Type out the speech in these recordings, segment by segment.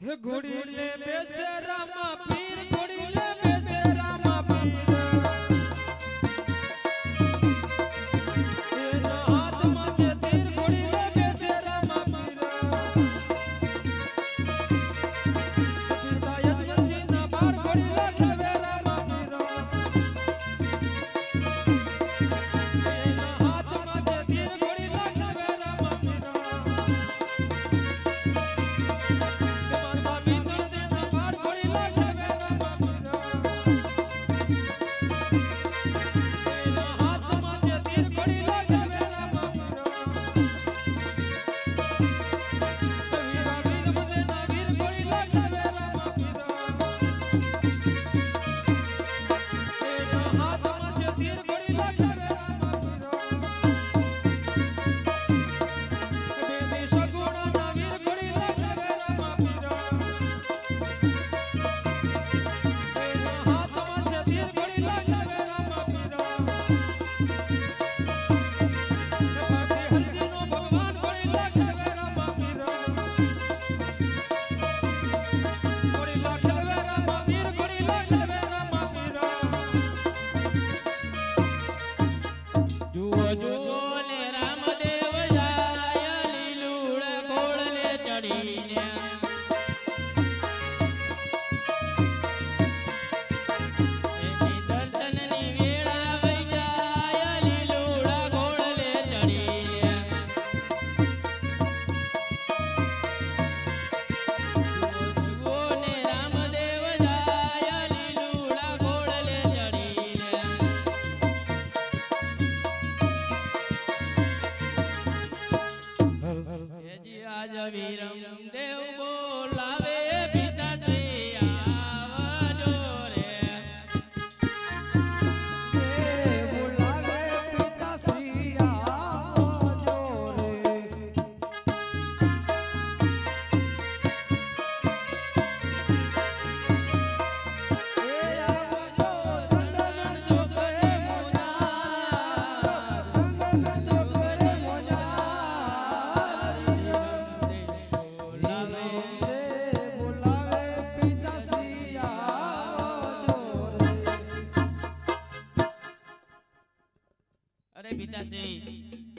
घोड़ी ले बेसे रामा पीर घोड़ी ले बेसे रामा पीर एना हाथ माचे तीर घोड़ी ले बेसे रामा पीर पिता यजमान जी ना बाड़ घोड़ी ले खेवे रामा पीर एना हाथ माचे तीर घोड़ी ले खेवे रामा पीर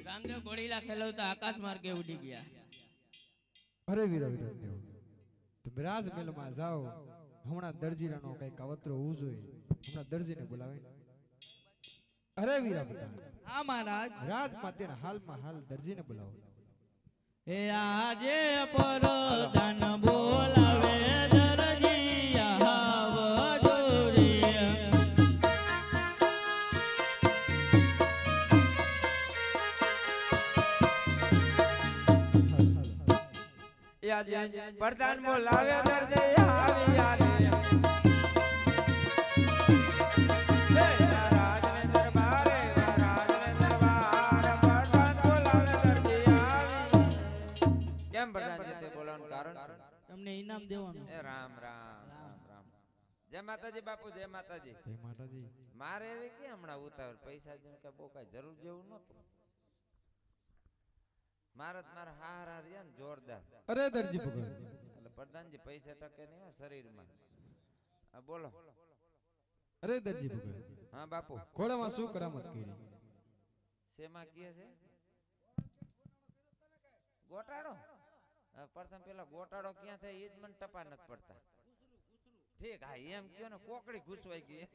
રામદેવ ઘોડીલા ખેલવતા આકાશ માર્ગે ઉડી ગયા. અરે વીરા વીરા દેવ તમે રાજમહેલ માં જાઓ. હમણાં દરજીરાનો કઈ કાવતરો હોવું જોઈએ. હમણાં દરજીને બોલાવે. અરે વીરા વીરા હા મહારાજ. રાજમાં તેના હાલમાં હાલ દરજીને બોલાવો. એ આજે પરદાન બોલાવે દરજી આવ જોડી. प्रधान बोलावे दरजी આવી આલે રાજને દરબારે રાજને દરબાર પ્રધાન બોલાવે દરજી આવી. કેમ પ્રધાનજી તે બોલાવવાનું કારણ તમને ઇનામ દેવાનું. એ રામ રામ રામ રામ. જય માતાજી બાપુ જય માતાજી. જય માતાજી. મારે એવી કે હમણાં ઉતાવળ પૈસા જેને કે બહુ કઈ જરૂર જેવું નતું. મારા હારા રહ્યા ને જોરદાર. અરે દરજી ભગવાન એટલે પ્રધાનજી પૈસા ટકે નહીં શરીરમાં. હા બોલો. અરે દરજી ભગવાન હા બાપુ ઘોડામાં શું કરામત કરી? શેમાં કહે છે? ગોટાળો. પ્રથમ પેલા ગોટાળો ક્યાં થાય એ જ મને ટપા નથી પડતા. ઠીક હા એમ કયો ને કોકડી ઘૂસવાઈ ગઈ.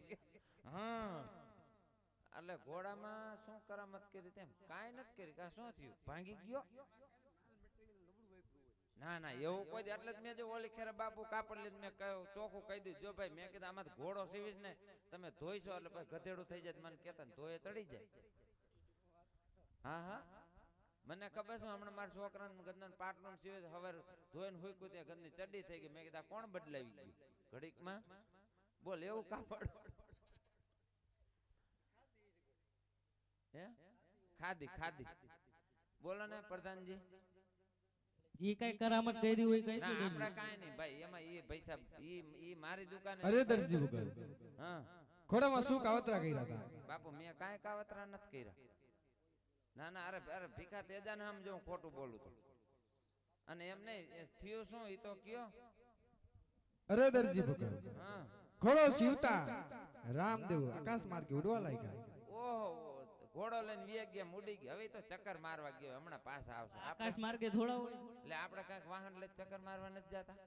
હા એટલે ઘોડામાં શું કરામત કરી તેમ કાંઈ નથી કરી. કા શું થયું? ભાંગી ગયો? ના ના એવું કોઈ દે. એટલે જ મેં જો ઓલી ખેરે બાપુ કાપડ લીધ મેં કહ્યું ચોખ્ખું કહી દીધું. જો ભાઈ મેં કીધું આમાં ઘોડો સીવીશ ને તમે ધોઈશો એટલે ભાઈ ગધેડું થઈ જાય. મને કહેતા ને ધોયે ચડી જાય. હા હા મને ખબર છે. હમણાં મારા છોકરાને ગંદન પાટલું સીવે હવે ધોઈને હુંકું ત્યાં ગંદની ચડી થઈ ગઈ. મેં કીધા કોણ બદલાવી ગયું ઘડીકમાં? બોલ એવું કાપડ હે ખાધી ખાધી. બોલો ને પ્રધાનજી. ઈ કઈ કરામત કરી હોય કઈ ના આપણે કાઈ નહીં ભાઈ. એમાં ઈ પૈસા ઈ મારી દુકાને. અરે દરજી ભગવાન હા ઘોડામાં શું કાવતરા કર્યા હતા? બાપુ મેં કાઈ કાવતરા નથી કર્યા. ના ના અરે અરે ભીખા તેજાને આમ જો ખોટું બોલું તો. અને એમ નહીં થયું શું ઈ તો કયો. અરે દરજી ભગત હા ઘોડો સીવતા રામદેવ આકાશ માર્ગે ઉડવા લાગ્યા. ઓહો ઘોડો લઈને વીએ ગયા ઉડી ગયા હવે તો ચક્કર મારવા ગયો હમણાં પાછા આવશે આકાશ માર્ગે થોડા હોય એટલે આપણે કાંઈક વાહન લઈ ચક્કર મારવા નથી જતા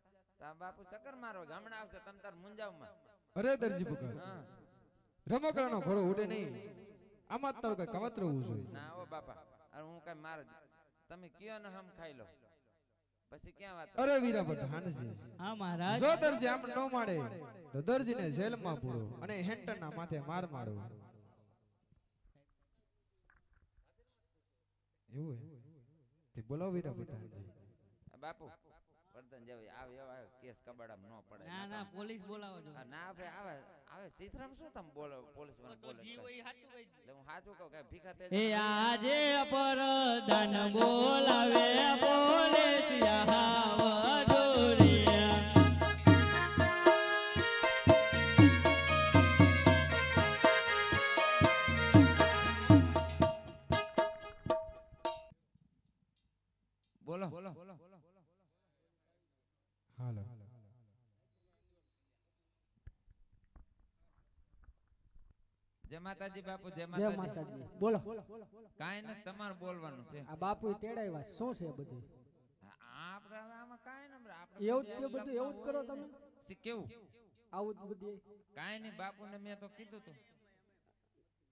તા બાપુ ચક્કર મારવા ગયા. હમણાં આવશે તમ તાર મુંજાવમાં અરે દરજી ભગત હા રમકડાનો ઘોડો ઉડે નહીં, આમાં તારું કઈ કવત્ર હોવું જોઈએ. ના ઓ બાપા અરે હું કઈ માર તમે કયો ને હમ ખાઈ લો પછી ક્યાં વાત અરે વીરા બધાનજી હા મહારાજ જો દરજી આમ ન માડે તો દરજીને જેલમાં પૂરો અને હેન્ટરના માથે માર મારો. એવું હે તે બોલો વીરા બધાનજી. બાપુ વર્ધન જેવી આવે એવા કેસ કબાડામાં ન પડે ના ના પોલીસ બોલાવો છો હા, ના ભાઈ આવે આવે સીતરામ શું તમે બોલો પોલીસ વાળા તો બોલે જીવ હોય સાચું કહી દે. એટલે હું સાચું કહું કે ભીખા તે એ આજે પરદાન બોલાવે બોલે સિયા વડોરિયા બોલો હાલો જય માતાજી બાપુ જય જય માતાજી માતાજી બોલો કાંઈ નથી તમારે બોલવાનું છે આ બાપુ તેડાવ્યા શું છે બધું આપણે હવે આમાં કાંઈ ન આપણે એવું જ છે બધું એવું જ કરો તમે કેવું આવું જ બધું કાંઈ નહીં બાપુને મેં તો કીધું તું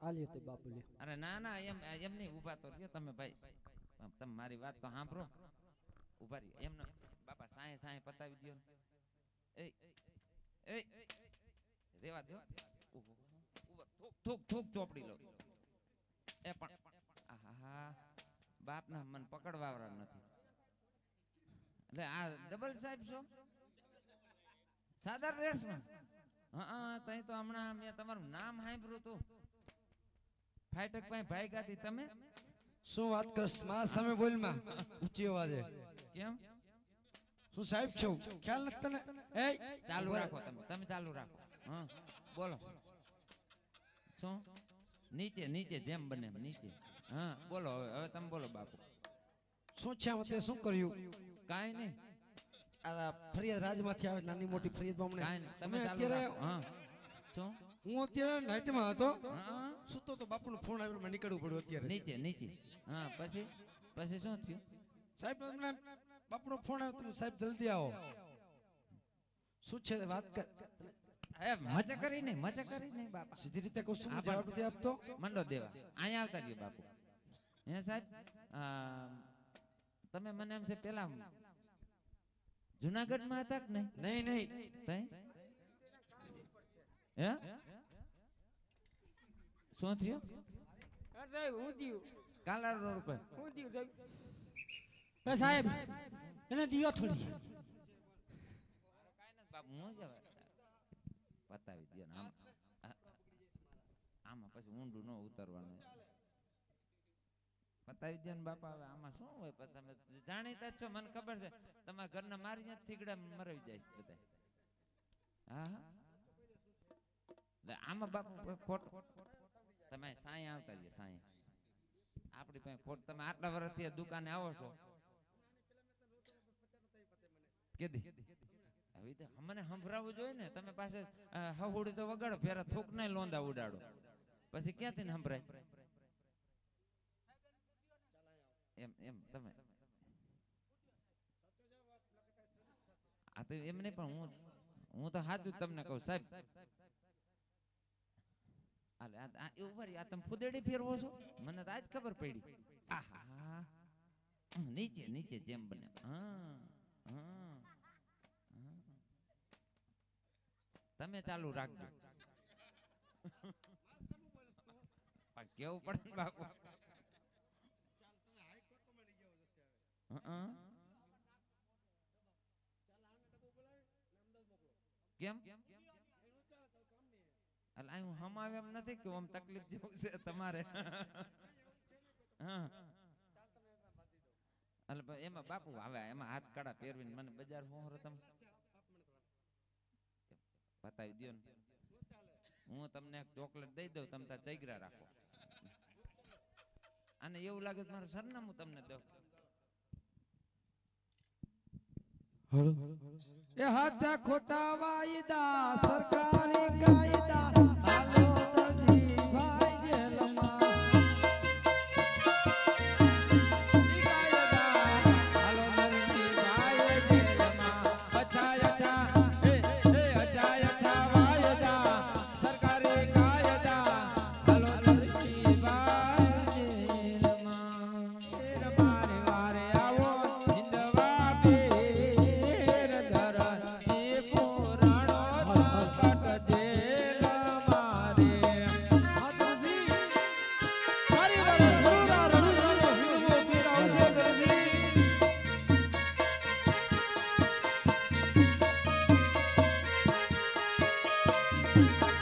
હાલ્યો તે બાપુ લે અરે ના ના એમ નહીં ઊભા તો રહ્યો તમે ભાઈ તમે મારી વાત તો સાંભળો ઊભા રહ્યો એમ ન બાપા સાંય સાંય પતાવી દ્યો ને એ રેવા દો ઊભો થૂક થૂક ચોપડી લો એ પણ આહા બાપના મન પકડવાવાળા નથી એટલે આ ડબલ સાહેબ છો સાદા ડ્રેસમાં હા તઈ તો હમણાં મેં તમારું નામ સાંભળ્યું તું ફાઈટક પાસે ભાઈ ગાતી તમે શું વાત કરસ માં સામે બોલ માં ઊંચી અવાજે કેમ શું સાહેબ છો ખ્યાલ નથી તને એ ચાલુ રાખો તમે ચાલુ રાખો હા બોલો શું નીચે નીચે જેમ બને એમ નીચે હા બોલો હવે તમે બોલો બાપુ શું છે આમાં તે શું કર્યું કાંઈ નહીં આ ફરિયાદ રાજમાંથી આવે નાની મોટી ફરિયાદમાં કાંઈ હમણે નહીં તમે અમે ચાલુ અત્યારે રાખો હા શું હું અત્યારે નાઇટમાં હતો હા સૂતો તો બાપુનો ફોન આવ્યો મને નીકળવું પડ્યું અત્યારે નીચે નીચે હા પછી પછી શું થયું સાહેબ મને બાપુનો ફોન આવ્યો તમે સાહેબ જલ્દી આવો શું છે વાત કર મજા કરી નહીં બાપા સીધી રીતે કહું છું આ જવાબ નથી આપતો મંડો દેવા અહીંયા આવતા રહ્યો બાપુ હે સાહેબ તમે મને એમ છે પેલા જુનાગઢમાં હતા કે નહીં નહીં તઈ હે શું થયું સાહેબ હું થયું કાલા રોડ પર હું થયું સાહેબ એને દિયો થોડી બાપુ હું જવા પતાવી દે ને આમાં પછી ઊંડું ન ઉતરવાનું પતાવી દે ને બાપા હવે આમાં શું હોય તમે જાણીતા જ છો મને ખબર છે તમારા ઘરના મારી જ થીગડા મરાવી જાય છે બધા હા આમાં બાપુ ખોટ તમે સાંય આવતા રહીએ સાંય આપણી પાસે ખોટ તમે આટલા વર્ષથી દુકાને આવો છો કેદી હવે તો મને સંભળાવવું જોઈએ ને તમે પાસે હવડી તો વગાડો ફેરા થૂક ને લોંદા ઉડાડો પછી ક્યાંથી ને સંભળાય એમ એમ તમે આ તો એમ નહીં પણ હું તો સાચું તમને કહું સાહેબ આ તમે ફુદેડી ફેરવો છો મને તો આજ ખબર પડી આહા નીચે નીચે જેમ બને હા હા તમે ચાલુ રાખજો કેવું પડે ને બાપુ કેમ એટલે હું હમાવે એમ નથી કે આમ તકલીફ જેવું છે તમારે હા એટલે એમાં બાપુ આવે એમાં હાથ કાળા પહેરવીને મને બજાર હોરો તમે બતાવી દો ને હું તમને એક ચોકલેટ દઈ દઉં તમે તાર જઈગરા રાખો અને એવું લાગે મારું સરનામું તમને દઉં એ હાથા ખોટા વાયદા સરકારી કાયદા હાલો દરજી ભાઈ જેલમાં હાલો દરજી ભાઈ જેલમાં અચ્છા અચ્છા અચ્છા અચ્છા વાયદા સરકારી કાયદા હાલો દરજી ભાઈ જેલમાં મારે વારે આવો હિંદવા બેર ધરતી પુરાણો સંકટ જેલ મારે માતાજી મારી વાળે જરૂર આ રણુજાનો હિંદવો પીર આવશે દરજી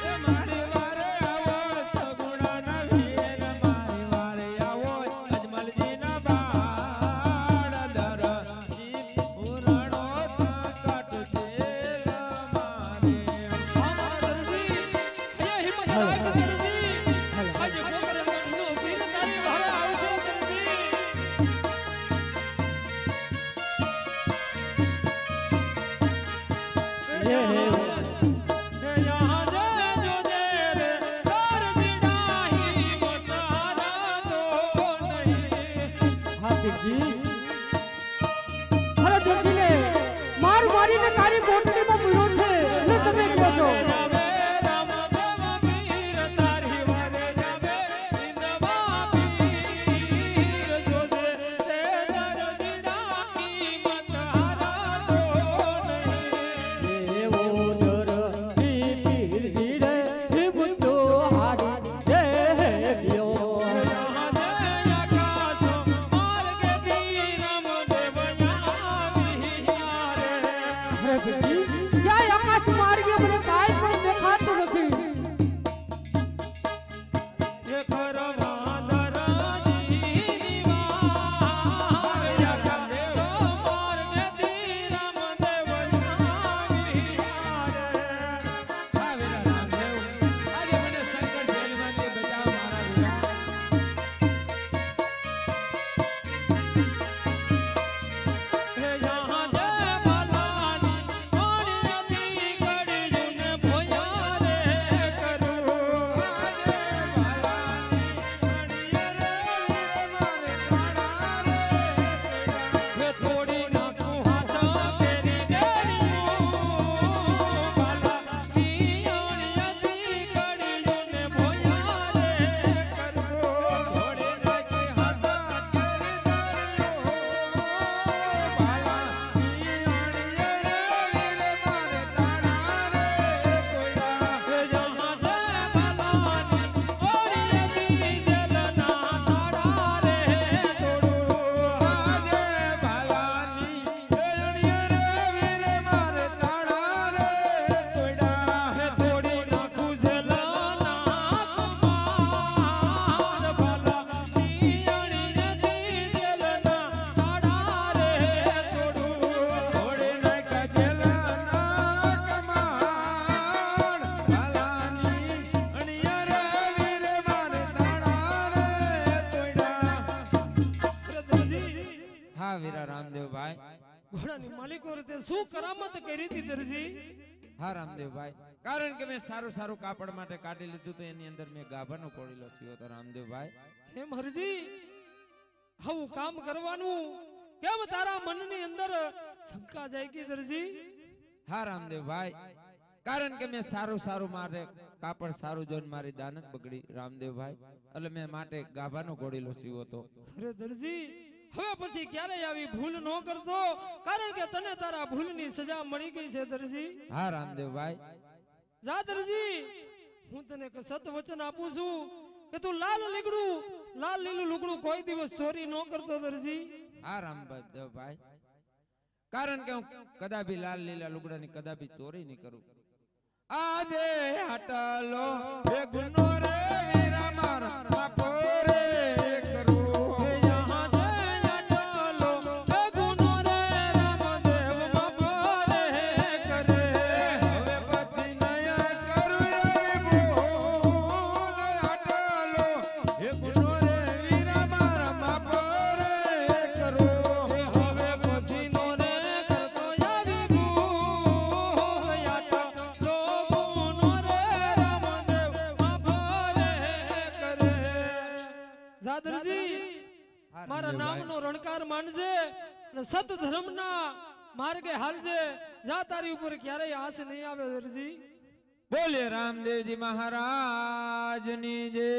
એ મારી વારે આવો સગુણાના વીર મારી વારે આવો અજમલજીના બાળ ધરતી પુરાણો સંકટ જેલ મારે હા મારા દરજી અહીંયા હિંમત રાખ દરજી આજે ગોકરણ હિંદવો પીર તારી વાળે આવશે દરજી यहाँ जा जो देर कर दिनाही मतारा तो नहीं હાર્દિકજી અરે દરજીને માર મારીને તારી કોટડીમાં પૂરો છે એટલે તમે કહો છો જાવે રામદેવ પીર તારી વારે જાવે હિંદવા પીર જોજે તે દરજી ડાકી મતારા તો નહીં એવો દરજી પીરજી રે હિંમતો હારી દે લ્યો यहाँ जय आकाश मार्गे दी रामदेव यहाँ विहारे અરે દરજી ક્યાંય આકાશ માર્ગે મને કાંઈ પણ દેખાતું નથી ये करवा दराजी दीवार आकाश मार्गे दी रामदेव यहाँ विहारे આ વીરા રામદેવ આજે મને સંકટ જેલમાંથી બચાવ મારા વીરા हे यहाँ जय भलानी मानियती कड़ियुन भोया रे करू આજે ભાલાની અણિયરે મારે કાણા રે वे थोड़ी नाकू हाथा तेरी डेड़ियों बाला कियाणियती कड़ियुन भोया रे करू ઘોડે નાખી હાથા કેરી દરિયો ભાલા ઈયાણીએ રે વીરે મારે તાણા રે કોયડા वे यहाँ जय भलानी ओड़ियती जलना ताड़ा रे तोड़ू આજે ભાલાની અણિયરે વીરે મારે તાણા રે કોયડા हे थोड़ी नाकू जलाना कुमार बाला कियाणियती जलना ताड़ा रे तोड़ू ઘોડે નાખ્યા જેલના કમાણ ભાલાની અણિયરે વીરે મારે તાણા રે કોયડા દરજી હા વીરા રામદેવભાઈ ઘોડાની માલિકો રીતે શું કરામત કરી હતી દરજી હા રામદેવભાઈ કારણ કે મેં સારું સારું કાપડ માટે કાઢી લીધું તો એની અંદર મેં ગાભાનો કોળીલો થયો હતો રામદેવભાઈ એમ હરજી આવું કામ કરવાનું કેમ તારા મનની અંદર શંકા જાગી દરજી હા રામદેવભાઈ કારણ કે મેં સારું સારું મારે કાપડ સારું જોઈને મારી દાનત બગડી રામદેવભાઈ એટલે મેં માટે ગાભાનો કોળીલો થયો હતો અરે દરજી હવે પછી ક્યારેય આવી ભૂલ ન કરતો કારણ કે તને તારા ભૂલની સજા મળી ગઈ છે દરજી હા રામદેવભાઈ જા દરજી હું તને એક સત વચન આપું છું કે તું લાલ લીલું લુગડું કોઈ દિવસ ચોરી ન કરતો દરજી હા રામદેવભાઈ કારણ કે હું કદાપી લાલ લીલા લુગડાની કદાપી ચોરી નહીં કરું આજે હટલો એ ગુનો રે વીરા મારા બાપો રે કરું હે યહાં જય અટલો એ ગુનો રે રામદેવ બાપો રે કરે હવે પછી નયા કરું એવી ભૂલ હટલો એ ગુનો રે વીરા મારા બાપો રે કરું હવે પછી નો રે કરતો આવી જાદરજી મારા નામનો રણકાર માનજે અને સત ધર્મના માર્ગે હાલજે. જા તારી ઉપર ક્યારેય આસ નહીં આવે દરજી. બોલે રામદેવજી મહારાજની જય.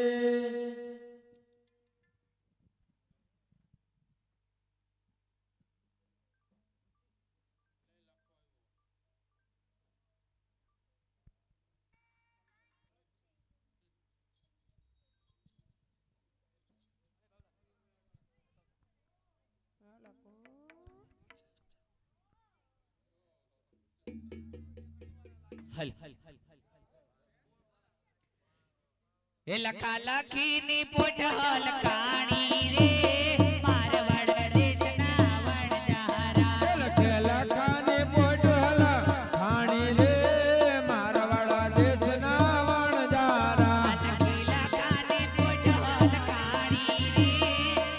હલ એ લખા લખીની પોઢલ કાણી રે મારવાડ દેશના વણજારા. લખે લખાની પોઢલ ખાણી રે મારવાડ દેશના વણજારા. લખી લખાની પોઢલ કાણી રે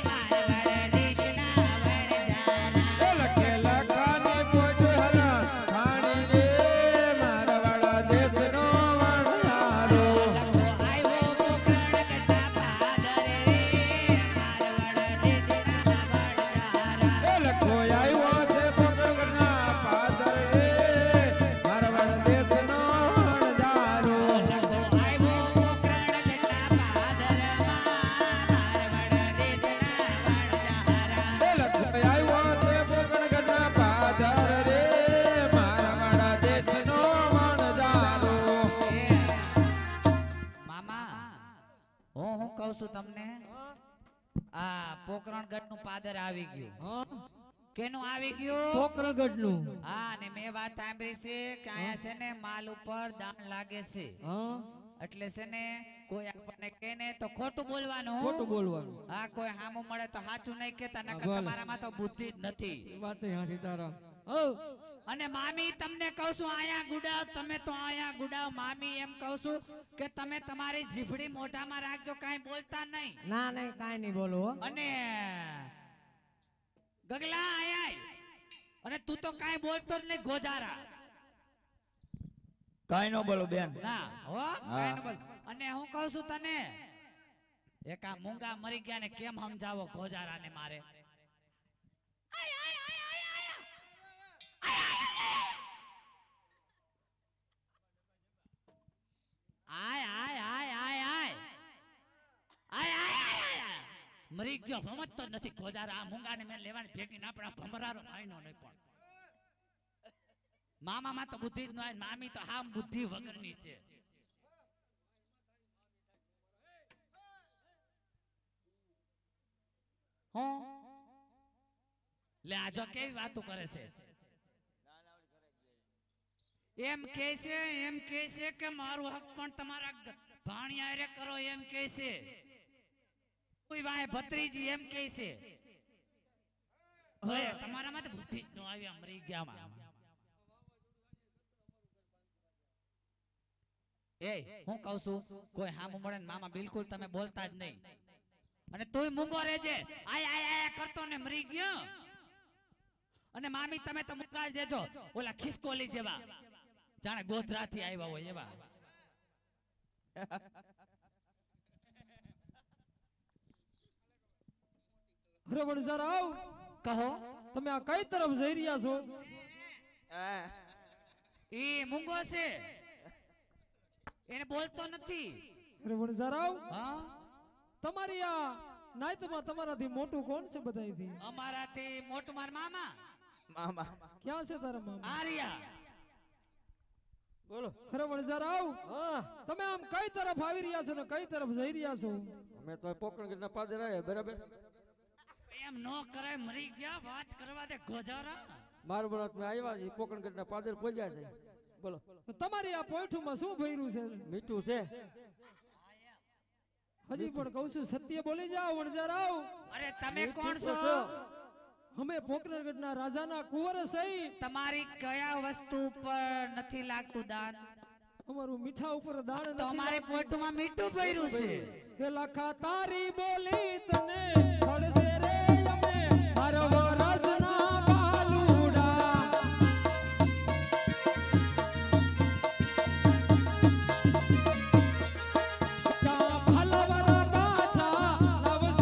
મારવાડ દેશના વણજારા. લખે લખાની પોઢલ ખાણી રે મારવાડ દેશનો વણજારો. લખો આવ્યો પોકરણગઢના પાદર રે મારવાડ દેશના વણજારા. લખો આવ્યો છે પોકરણગઢના પાદર રે મારવાડ દેશનો વણજારો. મામા હું કહું છું તમને આ પોકરણગઢ નું પાદર આવી ગયું. કેનું આવી ગયું? પોકરણગઢ નું. હા ને મેં વાત સાંભળી છે કે અહીંયા છે ને માલ ઉપર દાણ લાગે છે. એટલે છે ને કોઈ આપણને કહે ને તો ખોટું બોલવાનું. ખોટું બોલવાનું. હા કોઈ હામું મળે તો સાચું નહીં કહેતા નકર ભલે. તમારામાં તો બુદ્ધિ જ નથી. વાત હા સીતારામ. અને મામી તમને કહું છું આયા ગુડાવ, તમે તો આયા ગુડાવ. મામી એમ કહું છું કે તમે તમારી જીભડી મોઢામાં રાખજો, કાંઈ બોલતા નહીં. ના નહીં કાઈ નહીં બોલો. અને ગગલા આયા અને તું તો કાંઈ બોલતો જ નહીં ગોજારા. કાઈ નો બોલો બેન. ના હો કાંઈ ન બોલ. અને હું કહું છું તને એક આ મૂંગા મરી ગયા ને કેમ સમજાવો ગોજારાને મારે? આય આય આય આય આય આય આય આય આય મરી ગયો સમજતો જ નથી ગોજારા. આ મૂંગાને મેં લેવાની ભેગી ના પણ આ ભમરારો ભાઈનો નહીં પણ. મામામાં તો બુદ્ધિ જ ન હોય, મામી તો હામ બુદ્ધિ વગરની છે. હું લે આજો કેવી વાતો કરે છે? એમ કે છે કે મારું હક પણ તમારા ભાણિયા રે કરો એમ કે છે. કોઈ વાહે ભત્રીજી એમ કે છે. હવે તમારામાં તો બુદ્ધિ જ ન આવી, આ મરી ગયામાં. એ હું કહું છું કોઈ હામું મળે ને મામા બિલકુલ તમે બોલતા જ નહીં. અને તોય મૂંગો રહેજે. આય આય આય કરતો ને મરી ગયો. અને મામી તમે તો મૂંગા જ દેજો, ઓલા ખિસકોલી જેવા જાણે ગોધરાથી આવ્યા હોય એવા. અરે વણઝારાવ, કહો તમે આ કઈ તરફ જઈ રહ્યા છો? ઈ મૂંગો છે, એને બોલતો નથી. અરે વણઝારાવ, હા તમારી આ નાયતમાં તમારાથી મોટું કોણ છે બધાયથી? અમારાથી મોટું માર મામા. મામા ક્યાં છે તારા મામા? આર્યા બોલો. અરે વણઝારાવ, તમે આમ કઈ તરફ આવી રહ્યા છો ને કઈ તરફ જઈ રહ્યા છો? અમે તો પોકરણગઢના પાદર આવ્યા બરાબર. એમ નો કરાય, મરી ગયા વાત કરવા દે ગોજારા. મારબરાત મેં આવ્યા છે, પોકરણગઢના પાદર પહોંચ્યા છે. બોલો. તો તમારી આ પોઈઠુંમાં શું ભર્યું છે? મીઠું છે. હજી પણ કહું છું સત્ય બોલી જાઓ વણઝારાવ. અરે તમે કોણ છો? અમે પોકરણગઢના રાજાના કુંવર સહી. તમારી કયા વસ્તુ ઉપર નથી લાગતું દાન? અમારું મીઠા ઉપર દાણ તો અમારે પોટમાં મીઠું ભર્યું છે. કે લખા તારી બોલી તને પડશે રે અમે મારો રસના બાલુડા. ક્યાં ભલવરા પાછા નવસે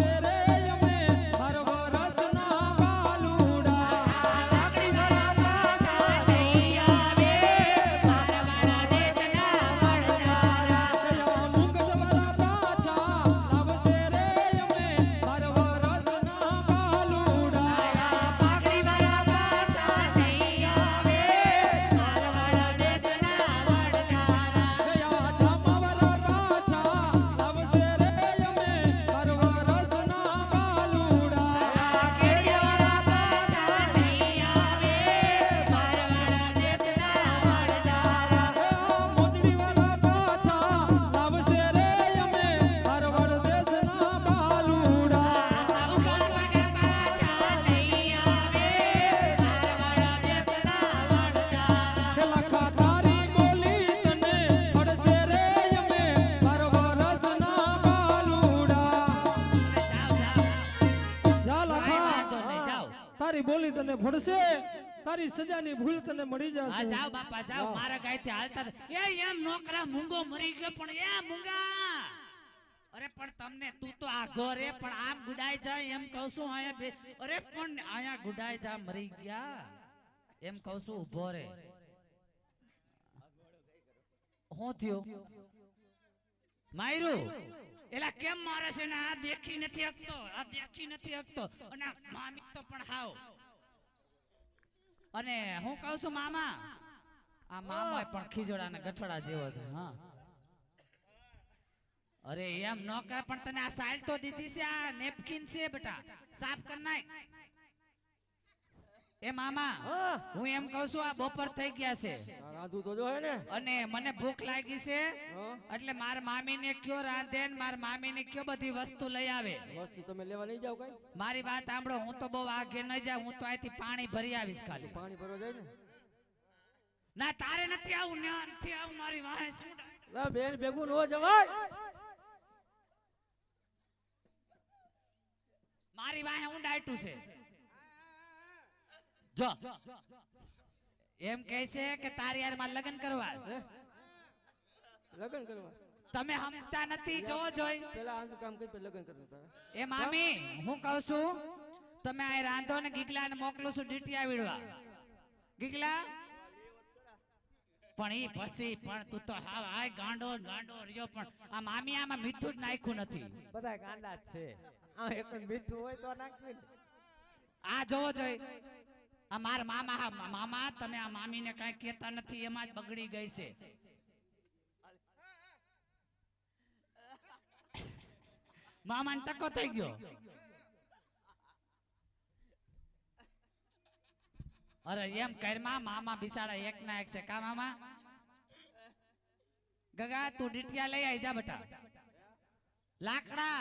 તારી બોલી તને ભળશે, તારી સજાની ભૂલ તને મળી હા જશે. જાઓ બાપા જાઓ, મારા ગાયથી હાલતા એમ નોકરા મૂંગો મરી ગયો પણ એ મૂંગા, અરે પણ તમને તું તો આગો રે પણ આમ ગુડાઈ જાય એમ કહું છું આયા અરે પણ આયા ગુડાઈ જા મરી ગયા એમ કહું છું, ઊભો રે. હું થયો માયરું એલા કેમ મારે છે ને આ દેખી નથી શકતો, આ દેખી નથી શકતો અને મામી તો પણ હાવ. અને હું કહું છું મામા, આ મામા પણ ખીજોડા ને ગઠોડા જેવો છે. હા અરે એમ ન કર પણ તને આ સાઈલ તો દીધી છે, આ નેપકિન છે બેટા, સાફ કર નાખ. એ મામા હું એમ કહું છું આ બપોર થઈ ગયા છે રાંધું તો જો હે ને, અને મને ભૂખ લાગી છે એટલે મારા મામી ને કયો રાંધે ને મારા મામી ને કયો બધી વસ્તુ લઈ આવે. વસ્તુ તમે લેવા નહીં જાવ કઈ? મારી વાત સાંભળો, હું તો બહુ આગે ન જાઉં, હું તો અહીંથી પાણી ભરી આવીશ ખાલી. પાણી ભરવા જાય ને? ના તારે નથી આવું, નથી આવું, મારી વાહે શું લા બેન ભેગું નો જવાય. મારી વાહે હું ડાયટું છે. જો એમ કહે છે કે તારી યાર માં લગ્ન કરવા. લગન કરવા તમે સમજતા નથી, જો જોઈ પેલા આંધું કામ કરી પછી લગન કરતા તારા. એ મામી હું કહું છું તમે આ રાંધો ને ગીગલા ને મોકલું છું ડીટીયા વીડવા. ગીગલા પણ ઈ પછી પણ તું તો હાવ આય ગાંડો ગાંડો રહ્યો, પણ આ મામી આમાં મીઠું જ નાખ્યું નથી. બધા ગાંડા જ છે, આ એક મીઠું હોય તો નાખવી ને. આ જોવો જોઈ આ માર મામા, હા મામા તમે આ મામી ને કઈ કહેતા નથી, એમાં જ બગડી ગઈ છે. મામા ને ટકો થઈ ગયો. અરે એમ કરમાં મામા બિસાડા એક ના એક છે. કા મામા ગગા તું ડીટિયા લઈ આવી જા બેટા. લાકડા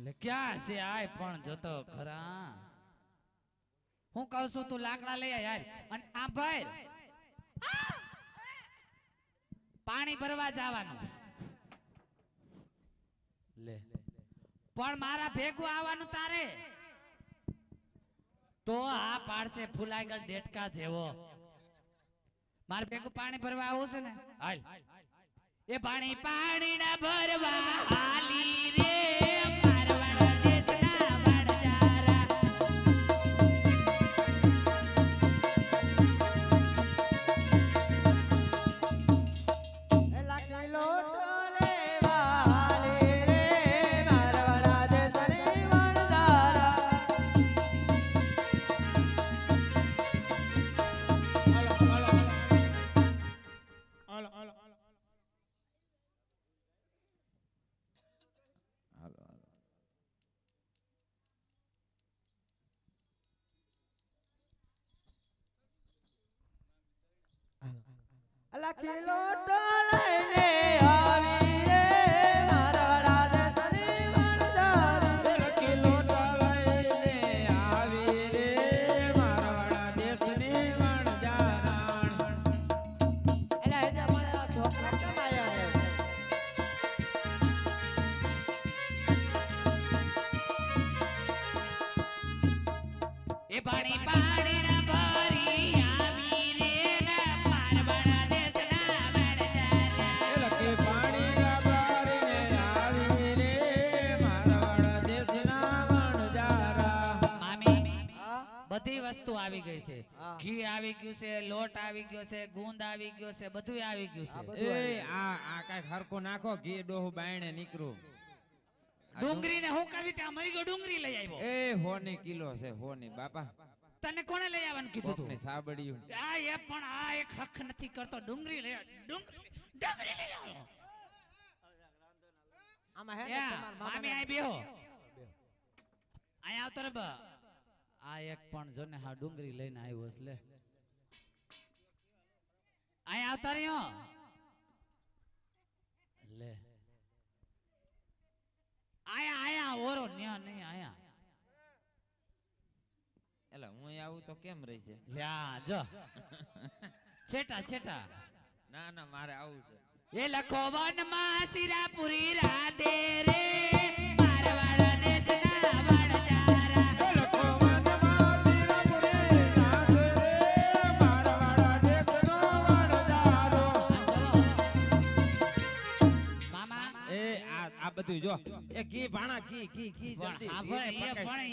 લે ક્યાં છે આય પણ જોતો ખરા. હું કહું છું તું લાકડા લઈ આય યાર. અને આ ભાઈ પાણી ભરવા જવાનું લે, પણ મારા ભેગું આવવાનું તારે. તો આ પાડશે ફૂલાગલ ડેટકા જેવો. મારે ભેગું પાણી ભરવા આવું છે ને, હાલ. એ પાણી પાણી ના ભરવા હાલી રે મારવાડા દેશના વણજારા. એલા કિલો ટોલે વાલી રે મારવાડા દેશની વણજારા. અલા કિલો ટોલઈને આવી રે મારવાડા દેશની વણજારા. કિલો લઈને આવી રે મારવાડા દેશની વણજારા. એલા એ જમાના છોકરા કેમ આયા હે? એ પાણી પાણી ના ભરી આવી રે મારવાડા દેશના વણજારા. કે પાણી લાબારીને આવી રે મારવાડા દેશના વણજારા. મામી હા બધી વસ્તુ આવી ગઈ છે. હા. ઘી આવી ગયું છે, લોટ આવી ગયો છે, ગુંદ આવી ગયો છે, બધું આવી ગયું છે. એ આ કાંઈક હરખું નાખો, ઘી ડોહું બાયણે નીકળું. ડુંગળી ને હું કરવી ત્યાં મરી ગયો, ડુંગળી લઈ આવ્યો. એ હોની કિલો છે, હોની બાપા. તને કોણે લઈ આવવાનું કીધું તું? કોકની સાબડિયું. આ એ પણ આ એક હક નથી કરતો. ડુંગળી લઈ આવ, ડુંગળી લઈ આવો. આમાં હે ને યા, તમારા મામી મામાને આય બેહો. આય આવતો રે બા. આ એક પણ જો ને હા ડુંગળી લઈને આવ્યો છે લે. આય આવતા રહ્યો લે. આયા આયા ઓરો ન્યા નહીં આયા. એલા હું આવું તો કેમ રહી છે? લ્યા જો છેટા છેટા. ના ના મારે આવું છે. એ લખો વનમાં સિરાપુરી રાધે રે મારવાડા દેશના વણજારા. એ લખો વનમાં કર્યું જો એ ઘી ભાણા ઘી ઘી ઘી પણ જલ્દી હા ઘીને ભાઈ, એ પકાય. પણ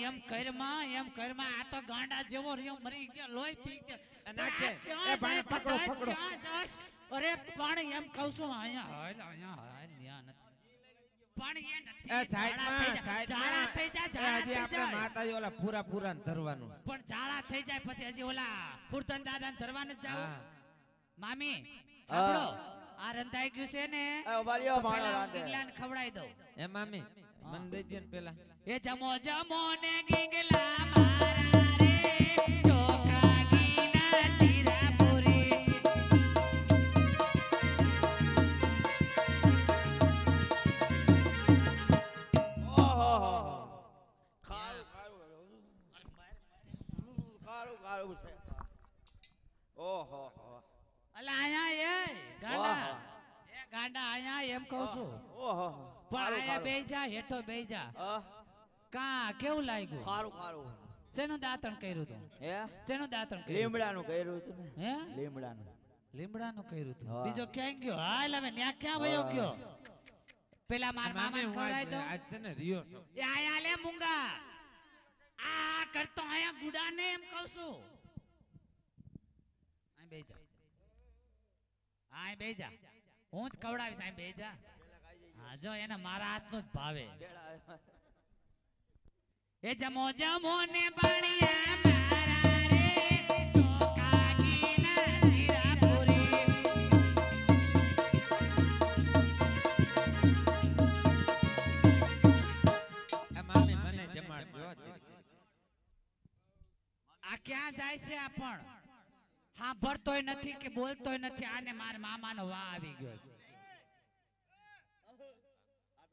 એમ કરમાં આ તો ગાંડા જેવો રહ્યો, મરી ગયો, લોહી પી ગયો. નાખે. ક્યાં એ ભાઈ, જાય, પકડો, જાય, પકડો. ક્યાં જાસ? અરે પણ એમ કહું છું અહીંયા હાલ ન્યા નથી. પણ એ નથી. એ સાઈડમાં ઝાડા થઈ જાય, ઝાડા હજી થઈ આપણે જાય. માતાજી ઓલા પૂરા ને ધરવાનું. પણ ઝાડા થઈ જાય પછી હજી ઓલા ફૂરતન દાદાને ધરવાને જ જાવ. હા. મામી સાંભળો, આ રંધાઈ ગયું છે ને એ ઉભા રહ્યો, તો માણો પેલા રાંધે. ગીગલાને ખવડાવી દઉં. એ મામી મને દઈ દે ને પેલા. એ જમો જમો ને ગીગલા મારા રે, ચોખા ઘીના શીરા પૂરી. ઓહો ખારું ખારું છે. ઓહો અલા આયા એ ગાંડા, એ ગાંડા આયા એમ કહું છું. ઓહો પણ આયા બેહી જા, હેઠો બેહી જા. કા કેવું લાગ્યું? ખારું ખારું શેનું દાંતણ કર્યું તું? હે શેનું દાંતણ કર્યું? લીમડાનું કર્યું હતું ને, હે? લીમડાનું. લીમડાનું કર્યું તું. હા. બીજો ક્યાં ગયો? હાલ હવે ન્યા ક્યાં વયો ગયો? પેલા માર મામી મામાને હું ખવડાવી દઉં. આજ છે ને રિયો છું. એ આયા લે મૂંગા. આ કરતો આયા ગુડાને એમ કહું છું. આય બેહી જા. આય બેહી જા. હું જ ખવડાવીશ, આય બેહી જા. હા જો એને મારા હાથનું જ ભાવે. એ જમો જમો ને બાણિયા મારા રે, ચોખા ઘીના શીરા પૂરી. એ મામી મને જમાડજો હજી. આ ક્યાં જાય છે આ પણ? સાંભળતોય નથી કે બોલતોય નથી. આને મારા મામાનો વાહ આવી ગયો.